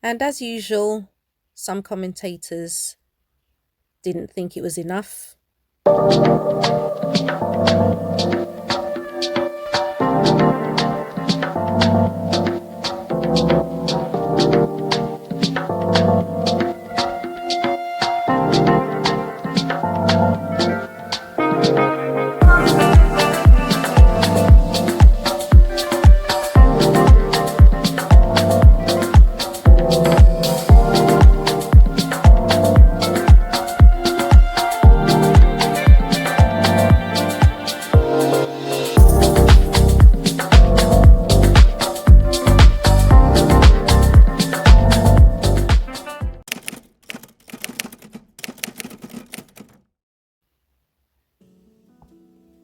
And as usual, some commentators didn't think it was enough.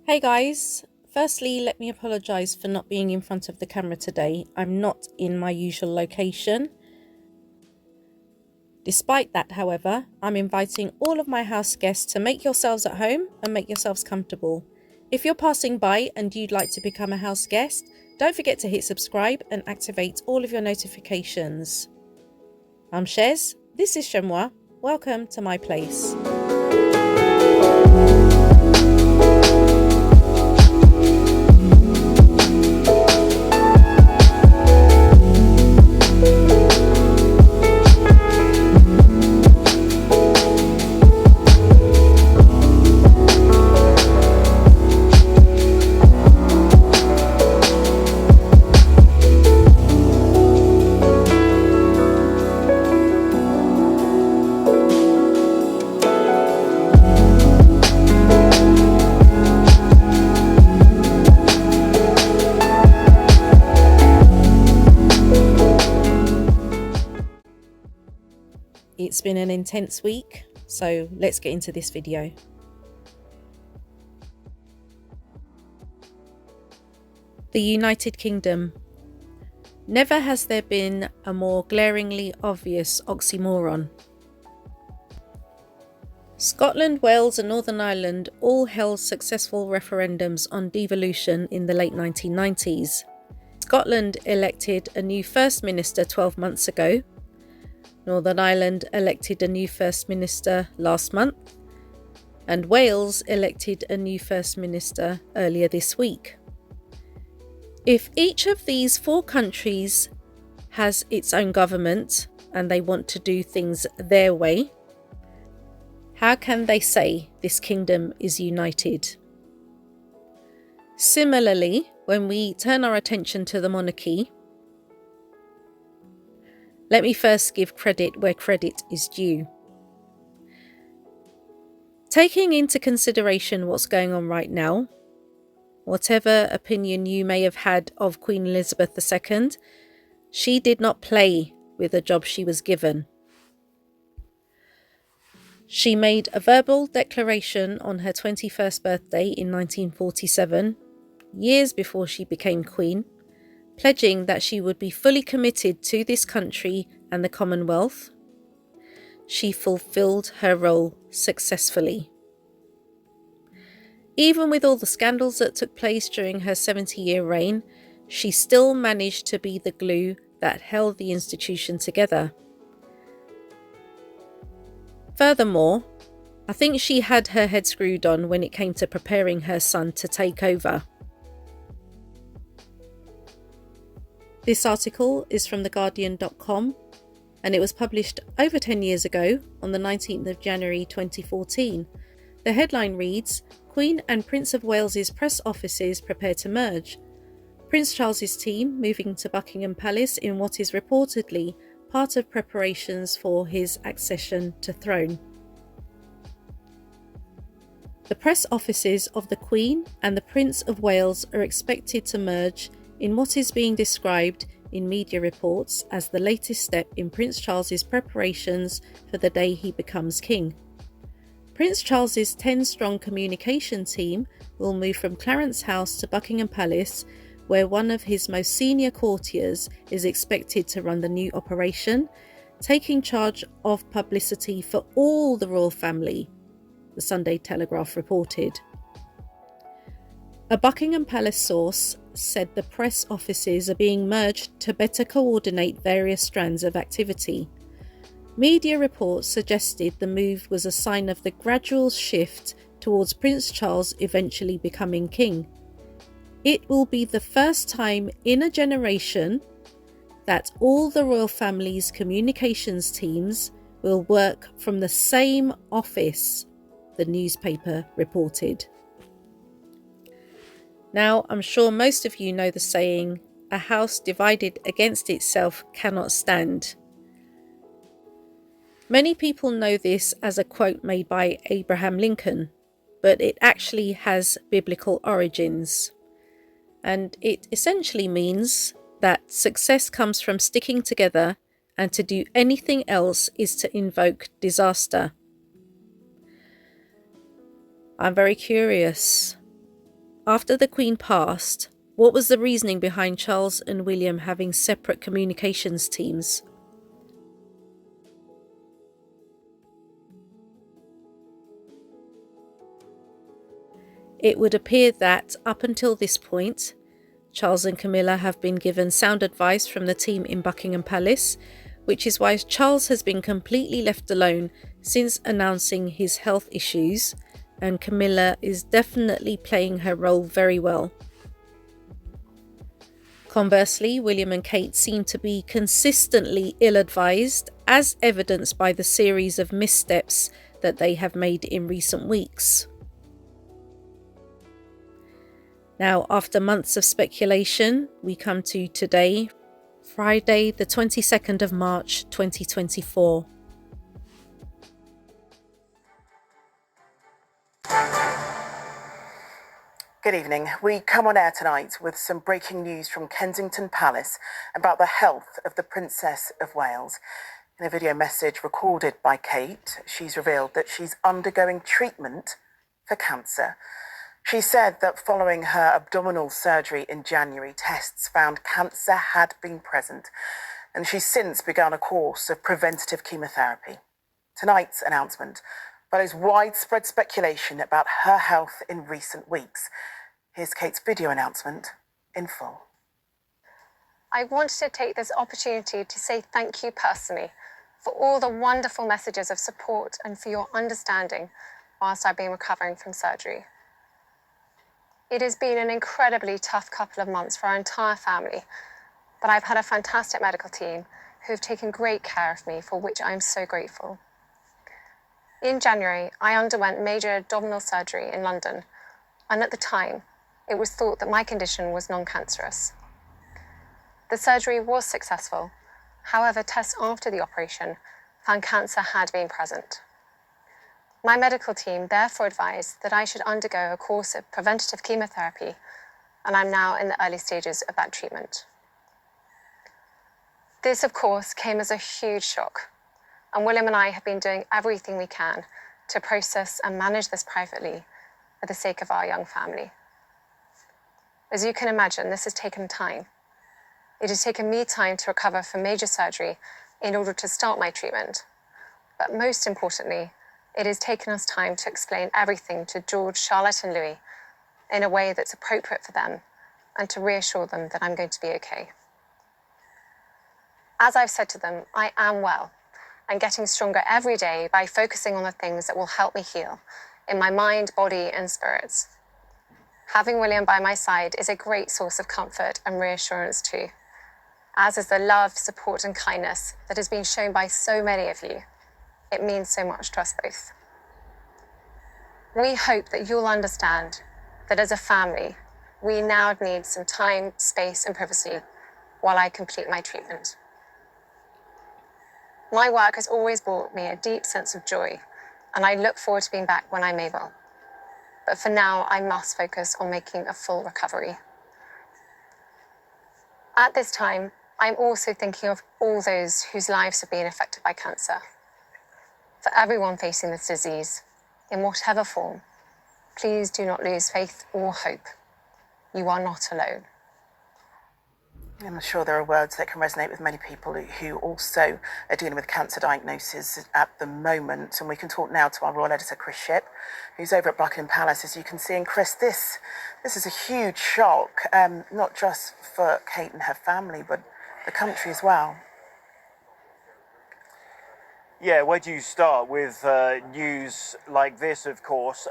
Hey guys, firstly let me apologise for not being in front of the camera today. I'm not in my usual location. Despite that, however, I'm inviting all of my house guests to make yourselves at home and make yourselves comfortable. If you're passing by and you'd like to become a house guest, don't forget to hit subscribe and activate all of your notifications. I'm Chez, this is Chez M0i. Welcome to my place. It's been an intense week, so let's get into this video. The United Kingdom. Never has there been a more glaringly obvious oxymoron. Scotland, Wales and Northern Ireland all held successful referendums on devolution in the late 1990s. Scotland elected a new First Minister 12 months ago. Northern Ireland elected a new First Minister last month, and Wales elected a new First Minister earlier this week. If each of these four countries has its own government and they want to do things their way, how can they say this kingdom is united? Similarly, when we turn our attention to the monarchy, let me first give credit where credit is due. Taking into consideration what's going on right now, whatever opinion you may have had of Queen Elizabeth II, she did not play with the job she was given. She made a verbal declaration on her 21st birthday in 1947, years before she became Queen, pledging that she would be fully committed to this country and the Commonwealth. She fulfilled her role successfully. Even with all the scandals that took place during her 70-year reign, she still managed to be the glue that held the institution together. Furthermore, I think she had her head screwed on when it came to preparing her son to take over. This article is from theguardian.com and it was published over 10 years ago on the 19th of January 2014. The headline reads, Queen and Prince of Wales's press offices prepare to merge. Prince Charles's team moving to Buckingham Palace in what is reportedly part of preparations for his accession to throne. The press offices of the Queen and the Prince of Wales are expected to merge in what is being described in media reports as the latest step in Prince Charles's preparations for the day he becomes king. Prince Charles's 10-strong communication team will move from Clarence House to Buckingham Palace, where one of his most senior courtiers is expected to run the new operation, taking charge of publicity for all the royal family, the Sunday Telegraph reported. A Buckingham Palace source said the press offices are being merged to better coordinate various strands of activity. Media reports suggested the move was a sign of the gradual shift towards Prince Charles eventually becoming king. It will be the first time in a generation that all the royal family's communications teams will work from the same office, the newspaper reported. Now, I'm sure most of you know the saying, "A house divided against itself cannot stand." Many people know this as a quote made by Abraham Lincoln, but it actually has biblical origins. And it essentially means that success comes from sticking together, and to do anything else is to invoke disaster. I'm very curious. After the Queen passed, what was the reasoning behind Charles and William having separate communications teams? It would appear that, up until this point, Charles and Camilla have been given sound advice from the team in Buckingham Palace, which is why Charles has been completely left alone since announcing his health issues, and Camilla is definitely playing her role very well. Conversely, William and Kate seem to be consistently ill-advised, as evidenced by the series of missteps that they have made in recent weeks. Now, after months of speculation, we come to today, Friday, the 22nd of March, 2024. Good evening. We come on air tonight with some breaking news from Kensington Palace about the health of the Princess of Wales. In a video message recorded by Kate, she's revealed that she's undergoing treatment for cancer. She said that following her abdominal surgery in January, tests found cancer had been present, and she's since begun a course of preventative chemotherapy. Tonight's announcement follows widespread speculation about her health in recent weeks. Here's Kate's video announcement in full. I wanted to take this opportunity to say thank you personally for all the wonderful messages of support and for your understanding whilst I've been recovering from surgery. It has been an incredibly tough couple of months for our entire family, but I've had a fantastic medical team who have taken great care of me, for which I am so grateful. In January, I underwent major abdominal surgery in London, and at the time, it was thought that my condition was non-cancerous. The surgery was successful. However, tests after the operation found cancer had been present. My medical team therefore advised that I should undergo a course of preventative chemotherapy, and I'm now in the early stages of that treatment. This, of course, came as a huge shock, and William and I have been doing everything we can to process and manage this privately for the sake of our young family. As you can imagine, this has taken time. It has taken me time to recover from major surgery in order to start my treatment, but most importantly, it has taken us time to explain everything to George, Charlotte and Louis in a way that's appropriate for them and to reassure them that I'm going to be okay. As I've said to them, I am well and getting stronger every day by focusing on the things that will help me heal in my mind, body and spirits. Having William by my side is a great source of comfort and reassurance too, as is the love, support and kindness that has been shown by so many of you. It means so much to us both. We hope that you'll understand that as a family, we now need some time, space and privacy while I complete my treatment. My work has always brought me a deep sense of joy, and I look forward to being back when I'm able. But for now, I must focus on making a full recovery. At this time, I'm also thinking of all those whose lives have been affected by cancer. For everyone facing this disease, in whatever form, please do not lose faith or hope. You are not alone. I'm sure there are words that can resonate with many people who also are dealing with cancer diagnosis at the moment. And we can talk now to our royal editor, Chris Shipp, who's over at Buckingham Palace, as you can see. And Chris, this is a huge shock, not just for Kate and her family, but the country as well. Yeah, where do you start with news like this, of course?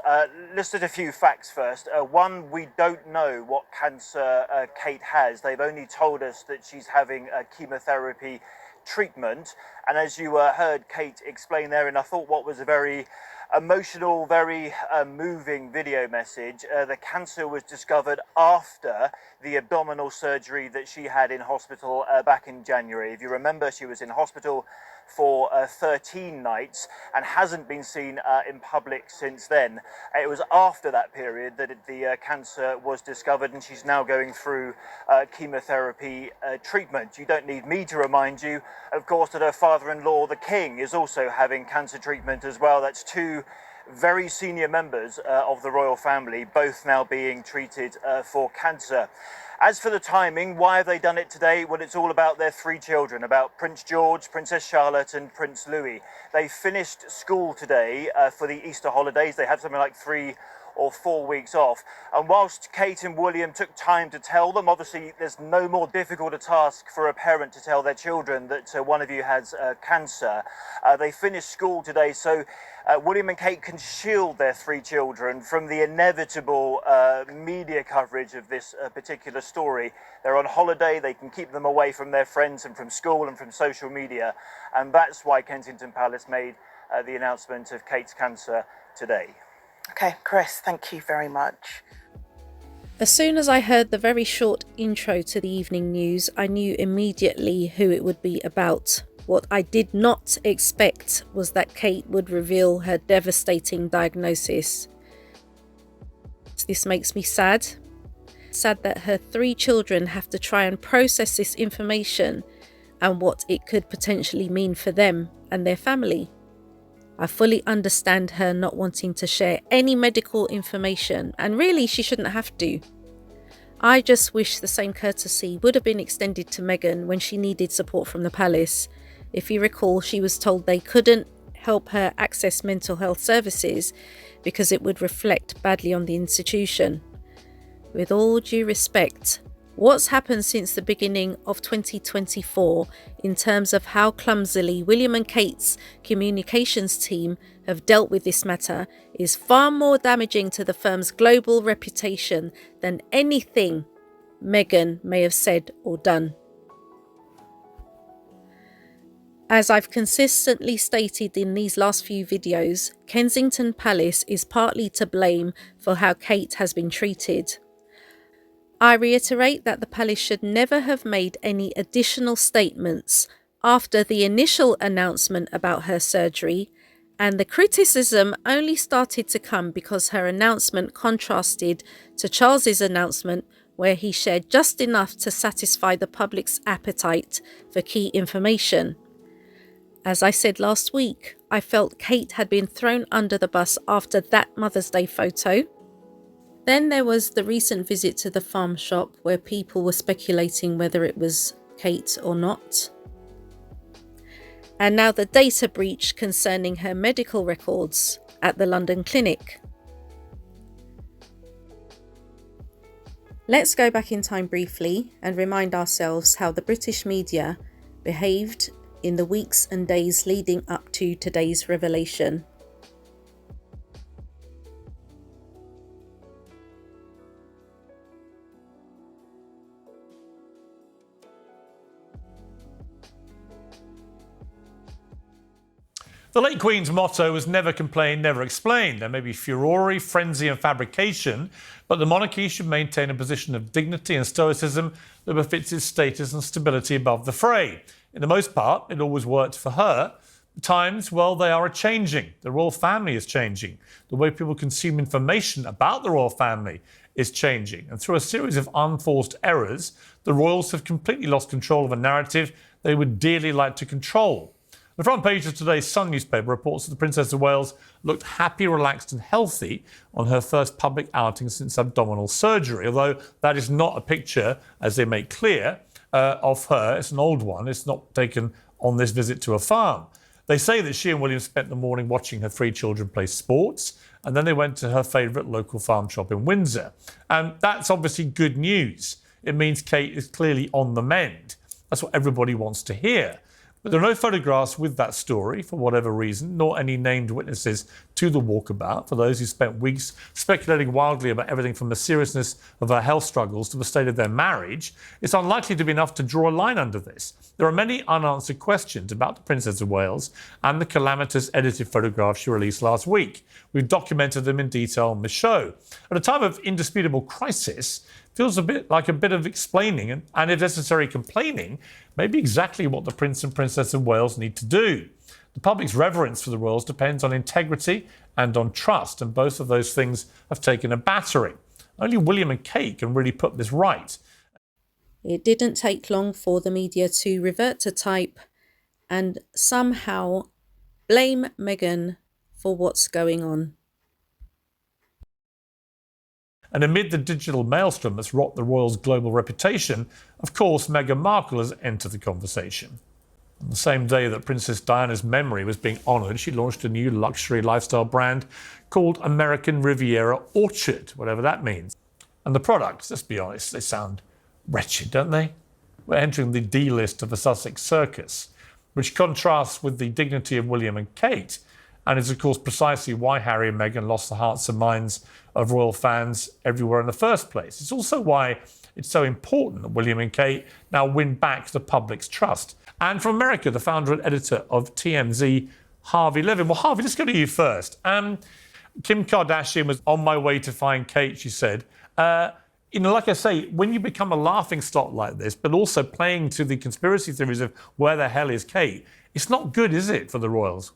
Listed a few facts first. One, we don't know what cancer Kate has. They've only told us that she's having a chemotherapy treatment. And as you heard Kate explain there, and I thought what was a very emotional, very moving video message, the cancer was discovered after the abdominal surgery that she had in hospital back in January. If you remember, she was in hospital for 13 nights and hasn't been seen in public since then. It was after that period that the cancer was discovered, and she's now going through chemotherapy treatment. You don't need me to remind you, of course, that her father-in-law, the King, is also having cancer treatment as well. That's two very senior members of the royal family, both now being treated for cancer. As for the timing, why have they done it today? Well, it's all about their three children, about Prince George, Princess Charlotte and Prince Louis. They finished school today for the Easter holidays. They have something like 3 or 4 weeks off. And whilst Kate and William took time to tell them, obviously there's no more difficult a task for a parent to tell their children that one of you has cancer. They finished school today, so William and Kate can shield their three children from the inevitable media coverage of this particular story. They're on holiday, they can keep them away from their friends and from school and from social media, and that's why Kensington Palace made the announcement of Kate's cancer today. Okay, Chris, thank you very much. As soon as I heard the very short intro to the evening news, I knew immediately who it would be about. What I did not expect was that Kate would reveal her devastating diagnosis. This makes me sad. Sad that her three children have to try and process this information and what it could potentially mean for them and their family. I fully understand her not wanting to share any medical information, and really she shouldn't have to. I just wish the same courtesy would have been extended to Meghan when she needed support from the palace. If you recall, she was told they couldn't help her access mental health services because it would reflect badly on the institution. With all due respect, what's happened since the beginning of 2024 in terms of how clumsily William and Kate's communications team have dealt with this matter is far more damaging to the firm's global reputation than anything Meghan may have said or done. As I've consistently stated in these last few videos, Kensington Palace is partly to blame for how Kate has been treated. I reiterate that the palace should never have made any additional statements after the initial announcement about her surgery, and the criticism only started to come because her announcement contrasted to Charles's announcement, where he shared just enough to satisfy the public's appetite for key information. As I said last week, I felt Kate had been thrown under the bus after that Mother's Day photo. Then there was the recent visit to the farm shop where people were speculating whether it was Kate or not. And now the data breach concerning her medical records at the London clinic. Let's go back in time briefly and remind ourselves how the British media behaved in the weeks and days leading up to today's revelation. The late Queen's motto was never complain, never explain. There may be furore, frenzy and fabrication, but the monarchy should maintain a position of dignity and stoicism that befits its status and stability above the fray. In the most part, it always worked for her. The times, well, they are changing. The royal family is changing. The way people consume information about the royal family is changing. And through a series of unforced errors, the royals have completely lost control of a narrative they would dearly like to control. The front page of today's Sun newspaper reports that the Princess of Wales looked happy, relaxed and healthy on her first public outing since abdominal surgery, although that is not a picture, as they make clear, of her. It's an old one. It's not taken on this visit to a farm. They say that she and William spent the morning watching her three children play sports, and then they went to her favourite local farm shop in Windsor. And that's obviously good news. It means Kate is clearly on the mend. That's what everybody wants to hear. But there are no photographs with that story, for whatever reason, nor any named witnesses to the walkabout, for those who spent weeks speculating wildly about everything from the seriousness of her health struggles to the state of their marriage. It's unlikely to be enough to draw a line under this. There are many unanswered questions about the Princess of Wales and the calamitous edited photographs she released last week. We've documented them in detail on the show. At a time of indisputable crisis, feels a bit of explaining and if necessary, complaining, maybe exactly what the Prince and Princess of Wales need to do. The public's reverence for the royals depends on integrity and on trust, and both of those things have taken a battering. Only William and Kate can really put this right. It didn't take long for the media to revert to type and somehow blame Meghan for what's going on. And amid the digital maelstrom that's rocked the royals' global reputation, of course, Meghan Markle has entered the conversation. On the same day that Princess Diana's memory was being honoured, she launched a new luxury lifestyle brand called American Riviera Orchard, whatever that means. And the products, let's be honest, they sound wretched, don't they? We're entering the D list of the Sussex circus, which contrasts with the dignity of William and Kate, and is, of course, precisely why Harry and Meghan lost the hearts and minds of royal fans everywhere in the first place. It's also why it's so important that William and Kate now win back the public's trust. And from America, the founder and editor of TMZ, Harvey Levin. Well, Harvey, let's go to you first. Kim Kardashian was on my way to find Kate, she said. Like I say, when you become a laughingstock like this, but also playing to the conspiracy theories of where the hell is Kate, it's not good, is it, for the royals?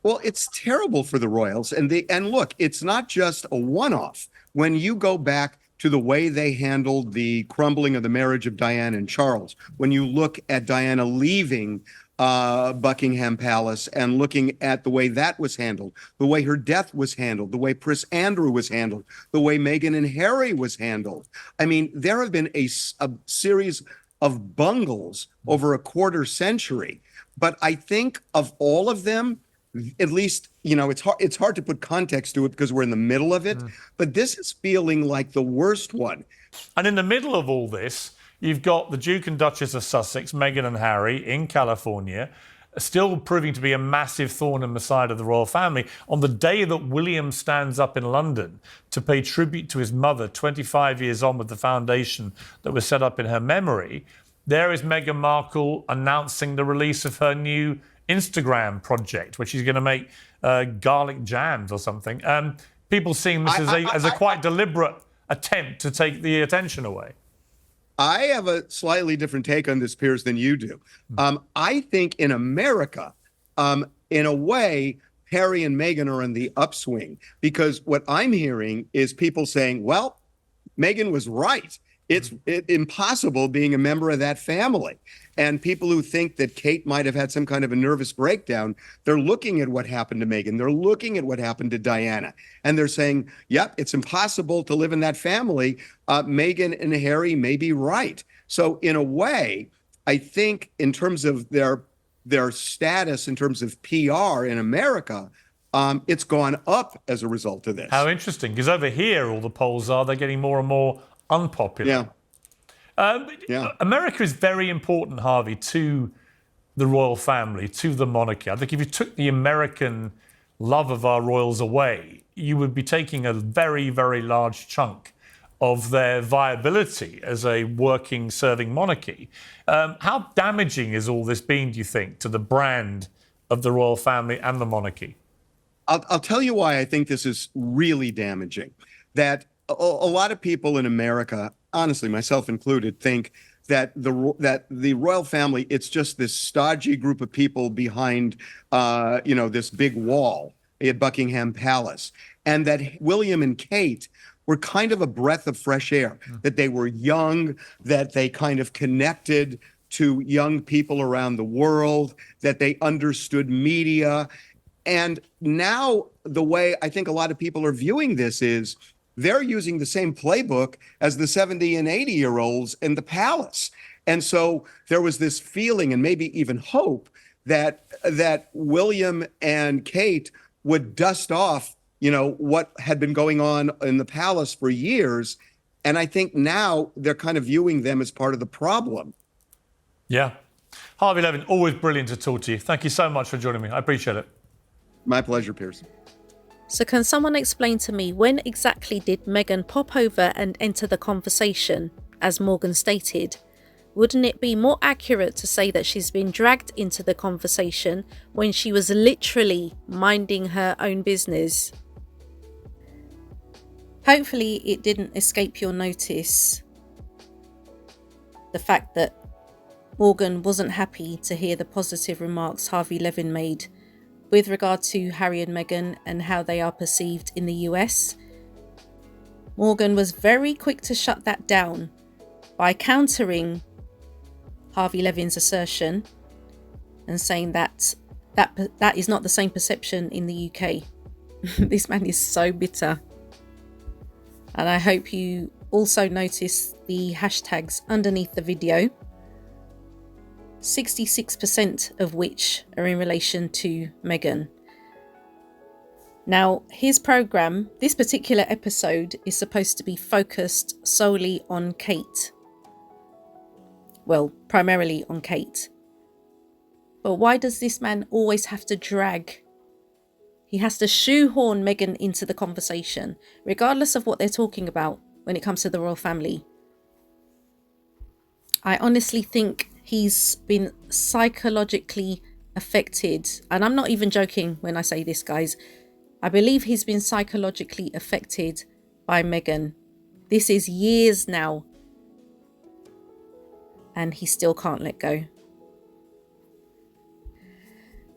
Well, it's terrible for the royals. And look, it's not just a one-off. When you go back to the way they handled the crumbling of the marriage of Diana and Charles, when you look at Diana leaving Buckingham Palace and looking at the way that was handled, the way her death was handled, the way Prince Andrew was handled, the way Meghan and Harry was handled. I mean, there have been a series of bungles over a quarter century. But I think of all of them, at least, it's hard to put context to it because we're in the middle of it, but this is feeling like the worst one. And in the middle of all this, you've got the Duke and Duchess of Sussex, Meghan and Harry, in California, still proving to be a massive thorn in the side of the royal family. On the day that William stands up in London to pay tribute to his mother, 25 years on with the foundation that was set up in her memory, there is Meghan Markle announcing the release of her new Instagram project, where she's going to make garlic jams or something. People seeing this as a quite deliberate attempt to take the attention away. I have a slightly different take on this, Piers, than you do. I think in America, in a way, Harry and Meghan are in the upswing, because what I'm hearing is people saying, well, Meghan was right. It's impossible being a member of that family. And people who think that Kate might have had some kind of a nervous breakdown, they're looking at what happened to Meghan. They're looking at what happened to Diana. And they're saying, yep, it's impossible to live in that family. Meghan and Harry may be right. So in a way, I think in terms of their status, in terms of PR in America, it's gone up as a result of this. How interesting, because over here, all the polls are, they're getting more and more unpopular. America is very important, Harvey, to the royal family, to the monarchy. I think if you took the American love of our royals away, you would be taking a very, very large chunk of their viability as a working, serving monarchy. How damaging is all this been, do you think, to the brand of the royal family and the monarchy? I'll tell you why I think this is really damaging. That a lot of people in America, honestly, myself included, think that the royal family, it's just this stodgy group of people behind, this big wall at Buckingham Palace, and that William and Kate were kind of a breath of fresh air, that they were young, that they kind of connected to young people around the world, that they understood media. And now the way I think a lot of people are viewing this is they're using the same playbook as the 70 and 80-year-olds in the palace. And so there was this feeling and maybe even hope that William and Kate would dust off, what had been going on in the palace for years. And I think now they're kind of viewing them as part of the problem. Yeah. Harvey Levin, always brilliant to talk to you. Thank you so much for joining me. I appreciate it. My pleasure, Piers. So can someone explain to me, when exactly did Meghan pop over and enter the conversation, as Morgan stated? Wouldn't it be more accurate to say that she's been dragged into the conversation when she was literally minding her own business? Hopefully it didn't escape your notice, the fact that Morgan wasn't happy to hear the positive remarks Harvey Levin made with regard to Harry and Meghan and how they are perceived in the US. Morgan was very quick to shut that down by countering Harvey Levin's assertion and saying that is not the same perception in the UK. This man is so bitter. And I hope you also notice the hashtags underneath the video, 66% of which are in relation to Meghan. Now, his programme, this particular episode, is supposed to be focused solely on Kate. Well, primarily on Kate. But why does this man always have to drag? He has to shoehorn Meghan into the conversation, regardless of what they're talking about when it comes to the royal family. I honestly think he's been psychologically affected. And I'm not even joking when I say this, guys. I believe he's been psychologically affected by Meghan. This is years now. And he still can't let go.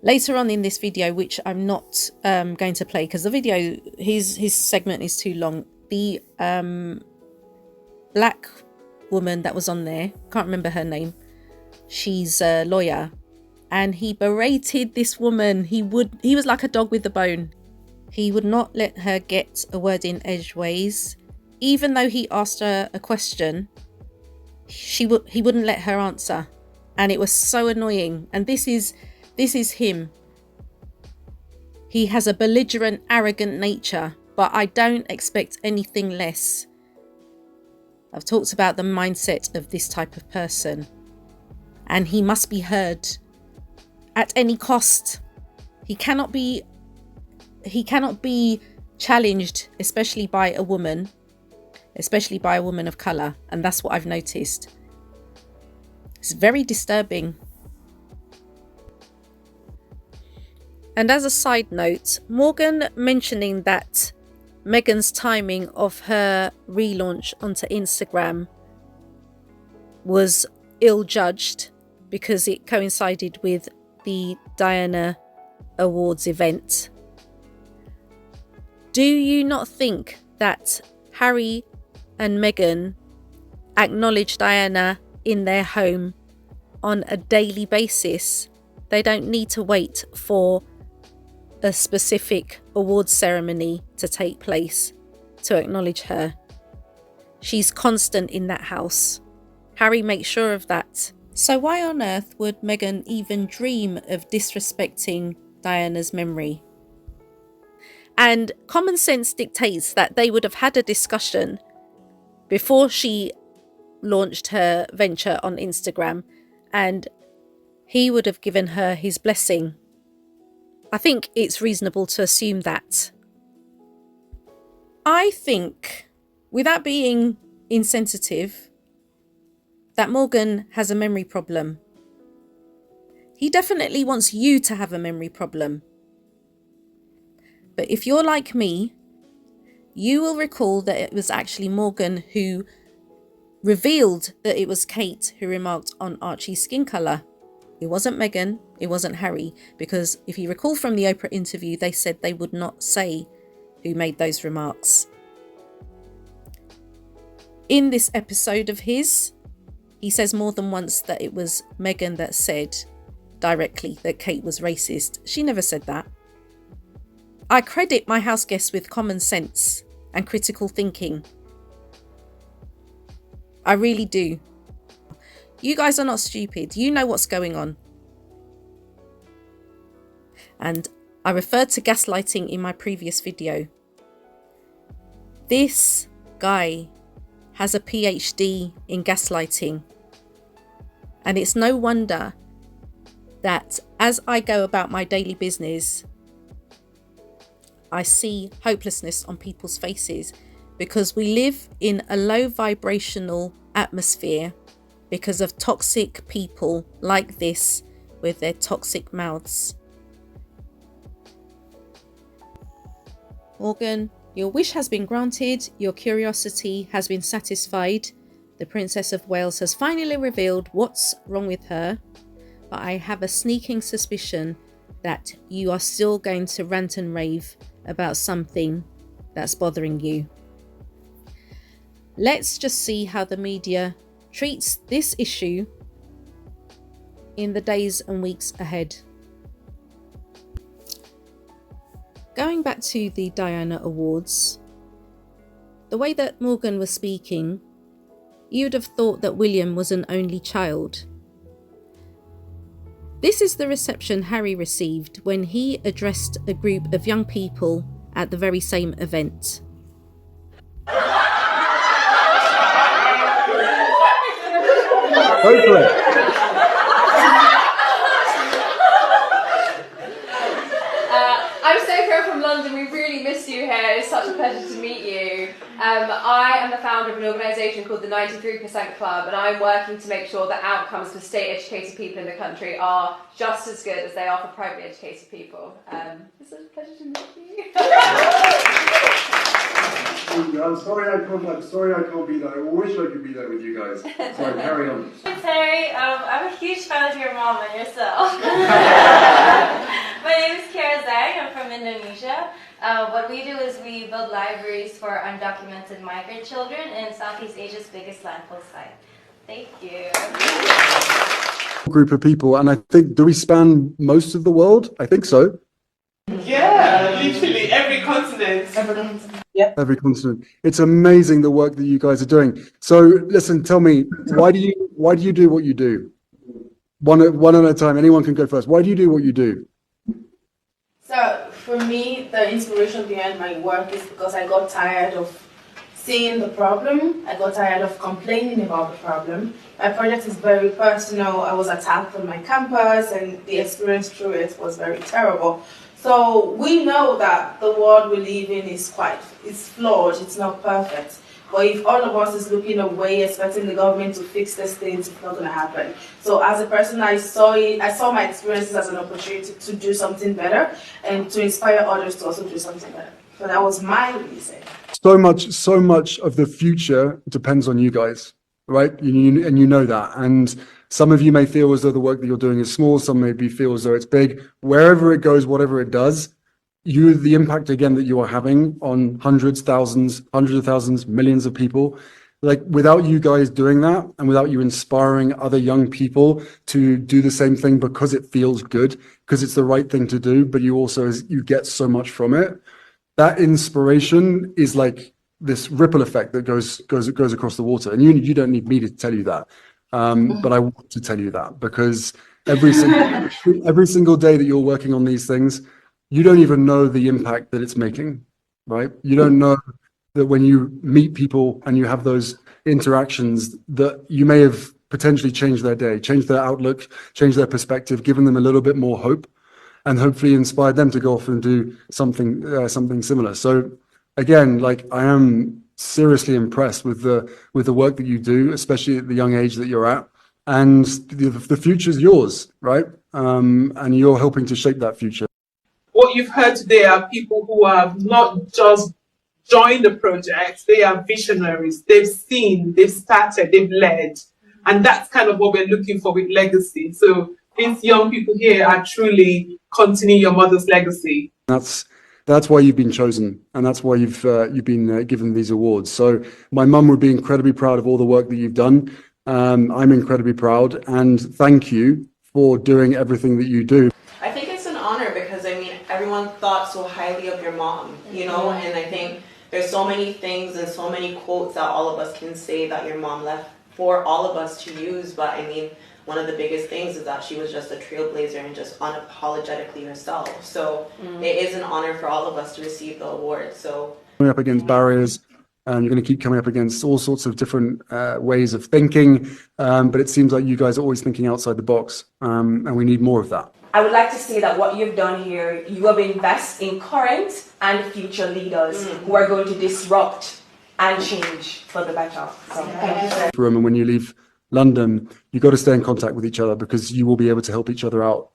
Later on in this video, which I'm not going to play because the video, his segment is too long. The black woman that was on there, can't remember her name. She's a lawyer, and he berated this woman. He was like a dog with a bone. He would not let her get a word in edgeways. Even though he asked her a question, he wouldn't let her answer, and it was so annoying. And this is him. He has a belligerent, arrogant nature, but I don't expect anything less. I've talked about the mindset of this type of person, and he must be heard at any cost. He cannot be challenged, especially by a woman of colour, and that's what I've noticed. It's very disturbing. And as a side note, Morgan mentioning that Meghan's timing of her relaunch onto Instagram was ill-judged because it coincided with the Diana Awards event. Do you not think that Harry and Meghan acknowledge Diana in their home on a daily basis? They don't need to wait for a specific awards ceremony to take place to acknowledge her. She's constant in that house. Harry makes sure of that. So why on earth would Meghan even dream of disrespecting Diana's memory? And common sense dictates that they would have had a discussion before she launched her venture on Instagram, and he would have given her his blessing. I think it's reasonable to assume that. I think, without being insensitive, that Morgan has a memory problem. He definitely wants you to have a memory problem. But if you're like me, you will recall that it was actually Morgan who revealed that it was Kate who remarked on Archie's skin colour. It wasn't Meghan, it wasn't Harry, because if you recall from the Oprah interview, they said they would not say who made those remarks. In this episode of his, he says more than once that it was Meghan that said directly that Kate was racist. She never said that. I credit my house guests with common sense and critical thinking. I really do. You guys are not stupid. You know what's going on. And I referred to gaslighting in my previous video. This guy has a PhD in gaslighting. And it's no wonder that as I go about my daily business, I see hopelessness on people's faces, because we live in a low vibrational atmosphere because of toxic people like this with their toxic mouths. Morgan, your wish has been granted, your curiosity has been satisfied. The Princess of Wales has finally revealed what's wrong with her, but I have a sneaking suspicion that you are still going to rant and rave about something that's bothering you. Let's just see how the media treats this issue in the days and weeks ahead. Going back to the Diana Awards, the way that Morgan was speaking, you'd have thought that William was an only child. This is the reception Harry received when he addressed a group of young people at the very same event. Hopefully. I'm Sophia from London. We really miss you here. It's such a pleasure to meet you. I am the founder of an organisation called the 93% Club, and I'm working to make sure that outcomes for state-educated people in the country are just as good as they are for privately educated people. It's such a pleasure to meet you. I'm sorry I can't be there. I wish I could be there with you guys. Sorry, carry on. Terry, I'm a huge fan of your mom and yourself. My name is Kira Zhang. I'm from Indonesia. What we do is we build libraries for undocumented migrant children in Southeast Asia's biggest landfill site. Thank you. Group of people, and I think, do we span most of the world? I think so. Yeah, literally every continent. Every continent. It's amazing the work that you guys are doing. So listen, tell me, why do you do what you do? One at a time. Anyone can go first. Why do you do what you do? So for me, the inspiration behind my work is because I got tired of seeing the problem. I got tired of complaining about the problem. My project is very personal. I was attacked on my campus, and the experience through it was very terrible. So we know that the world we live in is flawed, it's not perfect. But if all of us is looking away, expecting the government to fix these things, it's not going to happen. So as a person, I saw my experiences as an opportunity to do something better and to inspire others to also do something better. So that was my reason. So much of the future depends on you guys, right? And you know that. And some of you may feel as though the work that you're doing is small. Some maybe feel as though it's big. Wherever it goes, whatever it does, the impact again that you are having on hundreds of thousands, millions of people, like without you guys doing that and without you inspiring other young people to do the same thing because it feels good, because it's the right thing to do, but you get so much from it. That inspiration is like this ripple effect that goes across the water. And you don't need me to tell you that. But I want to tell you that because every single day that you're working on these things, you don't even know the impact that it's making, right? You don't know that when you meet people and you have those interactions that you may have potentially changed their day, changed their outlook, changed their perspective, given them a little bit more hope, and hopefully inspired them to go off and do something similar. So again, like I am seriously impressed with the work that you do, especially at the young age that you're at, and the future's yours, right? And you're helping to shape that future. What you've heard today are people who have not just joined the project, they are visionaries. They've seen, they've started, they've led. And that's kind of what we're looking for with legacy. So these young people here are truly continuing your mother's legacy. That's why you've been chosen, and that's why you've been given these awards. So my mum would be incredibly proud of all the work that you've done. I'm incredibly proud, and thank you for doing everything that you do. I think it's an honor because, I mean, everyone thought so highly of your mom, you know, and I think There's so many things and so many quotes that all of us can say that your mom left for all of us to use, but I mean, one of the biggest things is that she was just a trailblazer and just unapologetically herself. So it is an honor for all of us to receive the award. So coming up against barriers, and you're going to keep coming up against all sorts of different ways of thinking, but it seems like you guys are always thinking outside the box, and we need more of that. I would like to say that what you've done here, you have invested in current and future leaders who are going to disrupt and change for the better. So thank you, sir. And when you leave London, you've got to stay in contact with each other, because you will be able to help each other out,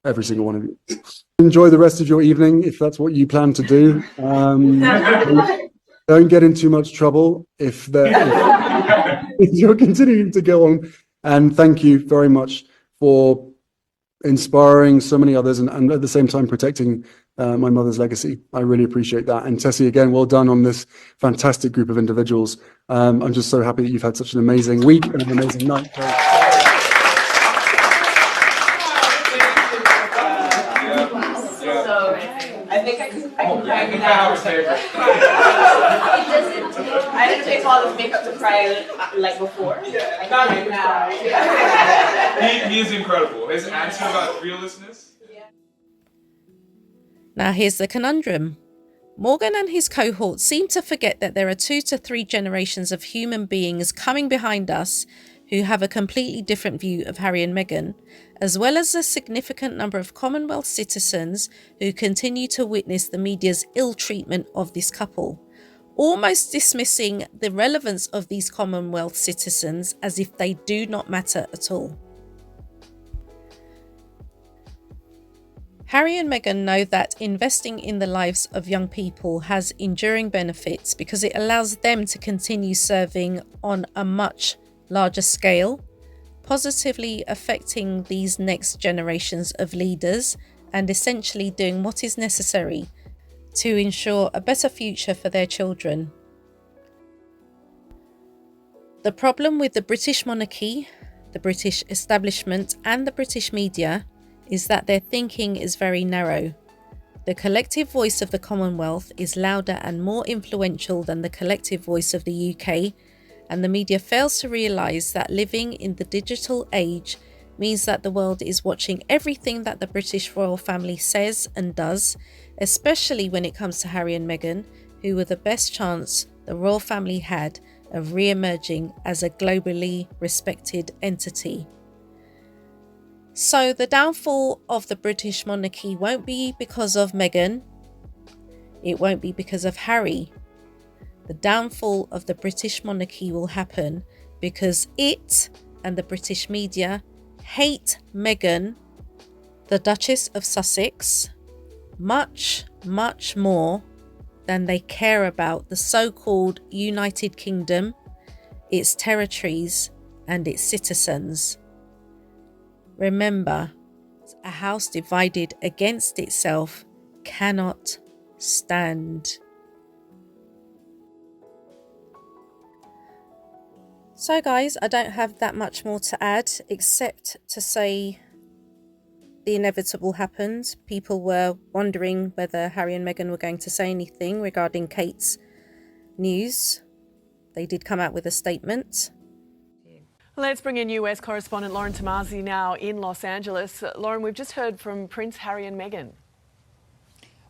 every single one of you. Enjoy the rest of your evening, if that's what you plan to do. Don't get in too much trouble if you're continuing to go on. And thank you very much for inspiring so many others, and at the same time protecting my mother's legacy. I really appreciate that. And Tessie, again, well done on this fantastic group of individuals. I'm just so happy that you've had such an amazing week and an amazing night. I think I can cry now. I didn't take all this makeup to cry like before. I can cry now. He is incredible. His answer about fearlessness. Now here's the conundrum. Morgan and his cohort seem to forget that there are 2 to 3 generations of human beings coming behind us who have a completely different view of Harry and Meghan, as well as a significant number of Commonwealth citizens who continue to witness the media's ill treatment of this couple, almost dismissing the relevance of these Commonwealth citizens as if they do not matter at all. Harry and Meghan know that investing in the lives of young people has enduring benefits because it allows them to continue serving on a much larger scale, positively affecting these next generations of leaders and essentially doing what is necessary to ensure a better future for their children. The problem with the British monarchy, the British establishment and the British media is that their thinking is very narrow. The collective voice of the Commonwealth is louder and more influential than the collective voice of the UK, and the media fails to realise that living in the digital age means that the world is watching everything that the British royal family says and does, especially when it comes to Harry and Meghan, who were the best chance the royal family had of re-emerging as a globally respected entity. So the downfall of the British monarchy won't be because of Meghan, it won't be because of Harry. The downfall of the British monarchy will happen because it and the British media hate Meghan, the Duchess of Sussex, much, much more than they care about the so-called United Kingdom, its territories and its citizens. Remember, a house divided against itself cannot stand. So guys, I don't have that much more to add except to say the inevitable happened. People were wondering whether Harry and Meghan were going to say anything regarding Kate's news. They did come out with a statement. Let's bring in US correspondent Lauren Tomasi now in Los Angeles. Lauren, we've just heard from Prince Harry and Meghan.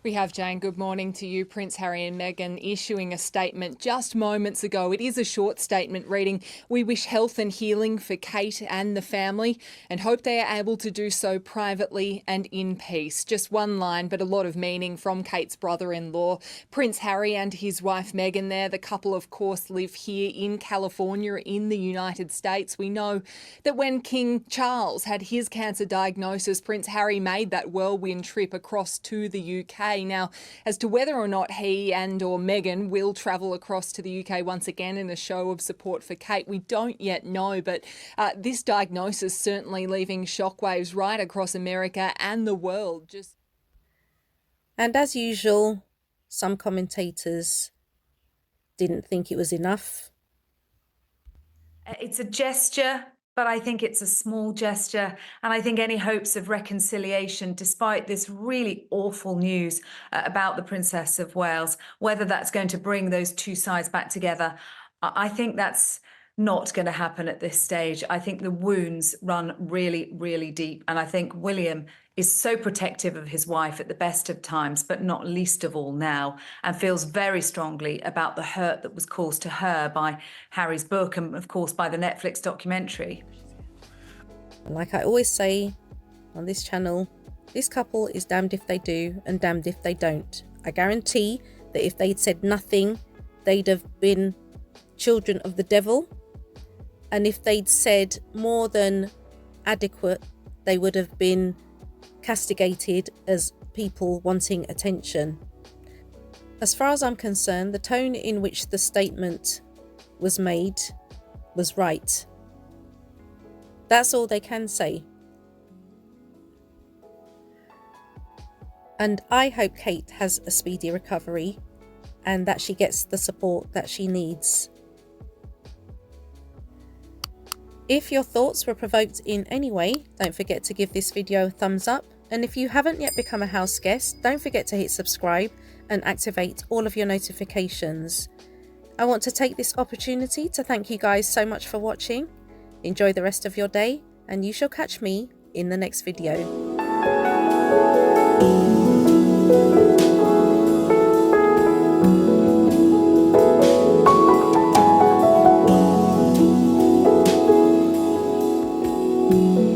We have, Jane. Good morning to you. Prince Harry and Meghan issuing a statement just moments ago. It is a short statement reading, "We wish health and healing for Kate and the family and hope they are able to do so privately and in peace." Just one line, but a lot of meaning from Kate's brother-in-law, Prince Harry, and his wife Meghan there. The couple, of course, live here in California in the United States. We know that when King Charles had his cancer diagnosis, Prince Harry made that whirlwind trip across to the UK. Now, as to whether or not he and or Meghan will travel across to the UK once again in a show of support for Kate, we don't yet know, but this diagnosis certainly leaving shockwaves right across America and the world. And as usual, some commentators didn't think it was enough. It's a gesture but I think it's a small gesture. And I think any hopes of reconciliation, despite this really awful news about the Princess of Wales, whether that's going to bring those two sides back together, I think that's not going to happen at this stage. I think the wounds run really, really deep. And I think William is so protective of his wife at the best of times, but not least of all now, and feels very strongly about the hurt that was caused to her by Harry's book and, of course, by the Netflix documentary. Like I always say on this channel, this couple is damned if they do and damned if they don't. I guarantee that if they'd said nothing, they'd have been children of the devil. And if they'd said more than adequate, they would have been castigated as people wanting attention. As far as I'm concerned, the tone in which the statement was made was right. That's all they can say. And I hope Kate has a speedy recovery and that she gets the support that she needs. If your thoughts were provoked in any way, don't forget to give this video a thumbs up. And if you haven't yet become a house guest, don't forget to hit subscribe and activate all of your notifications. I want to take this opportunity to thank you guys so much for watching. Enjoy the rest of your day, and you shall catch me in the next video. Thank you.